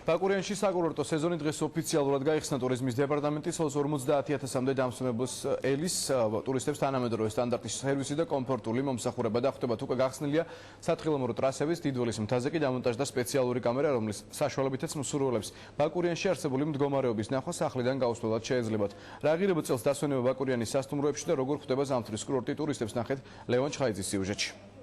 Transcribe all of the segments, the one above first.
ბაკურიანში საკურორტო სეზონი დღეს ოფიციალურად გაიხსნა ტურიზმის დეპარტამენტის 50,000-მდე დამსვენებლის ელის ტურისტებს თანამედროვე სტანდარტის სერვისი და კომფორტული მომსახურება დახვდებათ. უკვე გახსნილია სათხილამურო ტრასების დიდველის მთაზე კი დამონტაჟდა სპეციალური კამერა, რომლის საშუალებითაც მსურველებს ბაკურიანში არსებული მდგომარეობის ნახვა სახლიდან გაუსვლელად შეეძლებათ. რა ღირებულ წელს დასვენება ბაკურიანის სასტუმროებში და როგორ ხვდება ზამთრის კურორტი ტურისტებს ნახეთ ლევან ჩხაიძის სიუჟეტში.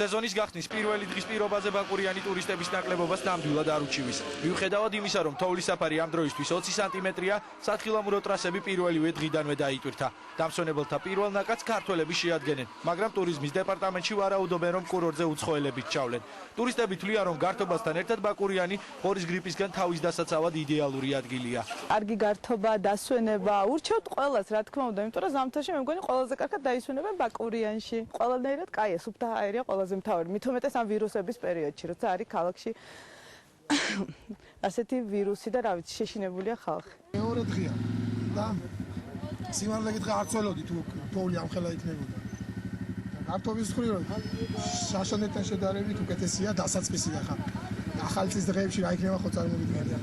სეზონის გახსნის პირველი დღის პირობაზე ბაკურიანი ტურისტების ნაკლებობას ნამდვილად არ უჩივის. მიუხედავად იმისა, რომ თოვლის საფარი ამ დროისთვის 20 სანტიმეტრია, სათხილამურო ტრასები პირველივე დღიდანვე დაიტვირთა. დამსვენებელთა პირველ ნაკადს ქართველები შეადგენენ, მაგრამ ტურიზმის დეპარტამენტში ვარაუდობენ, რომ კურორტზე უცხოელებით ჩავლენ. ტურისტები თვლიან, რომ გართობასთან ერთად ბაკურიანი ღორის გრიპისგან თავის დასაცავად იდეალური ადგილია. კარგი გართობა, დასვენება, ურჩევთ ყველას, რა თქმა უნდა, იმიტომ რომ ზამთარში მე მგონი ყველაზე კარგად დაისვენებენ ბაკურიანში. ყველანაირად კაია, სუფთა აერია ყველაზე მთავარი, მით უმეტეს ამ ვირუსების პერიოდში, როცა არის ქალაქში ასეთი ვირუსი და რა ვიცი, შეშინებულია ხალხი. მეორე დღეა და სიმართლე გითხრა არ ცველოდი თუ თოვლი ამხელა იქნებოდა. გართობის მხრივ შაშანეთთან შედარებით უკეთესია დასაწყისი ახლა. ახალი წლის დღეებში რა იქნება ხო წარმოვიდგენია.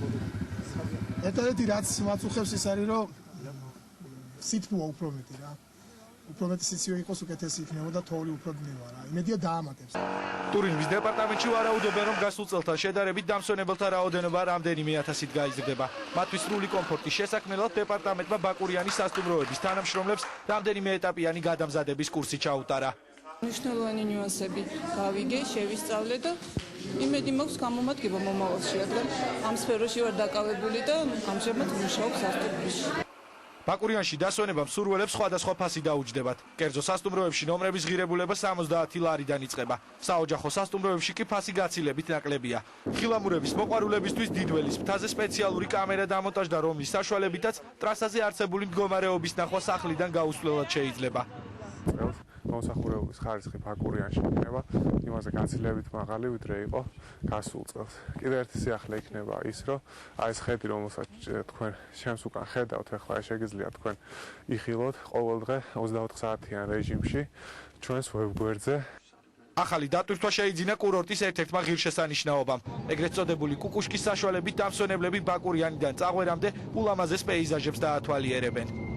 ერთადერთი რაც მაწუხებს ის არის რომ სითბოა უფრო მეტი რა. უფრო მეტი სიცივე იყოს უკეთესი იქნებოდა თოვლი უფრო ძლევა რა. იმედია დაამატებს. ტურიზმის დეპარტამენტში ვარაუდობენ, რომ გასულ წელთან შედარებით დამსვენებელთა რაოდენობა რამდენიმე ათასით გაიზრდება. მათთვის სრული კომფორტის შესაქმნელად დეპარტამენტმა ბაკურიანის სასტუმროების თანამშრომლებს რამდენიმე ეტაპიანი გადამზადების კურსი ჩაუტარა. მნიშვნელოვანი ნიუანსები გავიგე, შევისწავლე და იმედი მაქვს გამომადგება მომავალში, რადგან ამ სფეროში ვარ დაკავებული და ამჟამად მუშაობ სასტუმროში. ბაკურიანში დასვენება მსურველებს სხვადასხვა ფასი დაუჯდებათ. კერძო სასტუმროებში ნომრების ღირებულება 70 ლარიდან იწყება. საოჯახო სასტუმროებში კი ფასი გაცილებით ნაკლებია. ხილამურების მოყვარულებისთვის დიდველის მთაზე სპეციალური კამერა დამონტაჟდა, რომლის საშუალებითაც ტრასაზე არსებული მდგომარეობის ნახვა სახლიდან გაუსვლელად შეიძლება. მომსახურების ხარისხი ბაკურიანში იქნება იმაზე გაცილებით მაღალი, ვიდრე იყო გასულ წელს. კიდევ ერთი სიახლე იქნება ის, რომ აი ეს ხედი, რომელსაც თქვენ შენს უკან ხედავთ, ახლა შეგიძლიათ თქვენ იხილოთ ყოველდღე 24 საათიან რეჟიმში ჩვენს ვებგვერდზე. ახალი დატვირთვა შეიძინა კურორტის ერთ-ერთმა ღირსშესანიშნაობამ. ეგრეთ წოდებული კუკუშკის საშუალებით დამსვენებლები ბაკურიანიდან წაღვერამდე ულამაზეს პეიზაჟებს დაათვალიერებენ.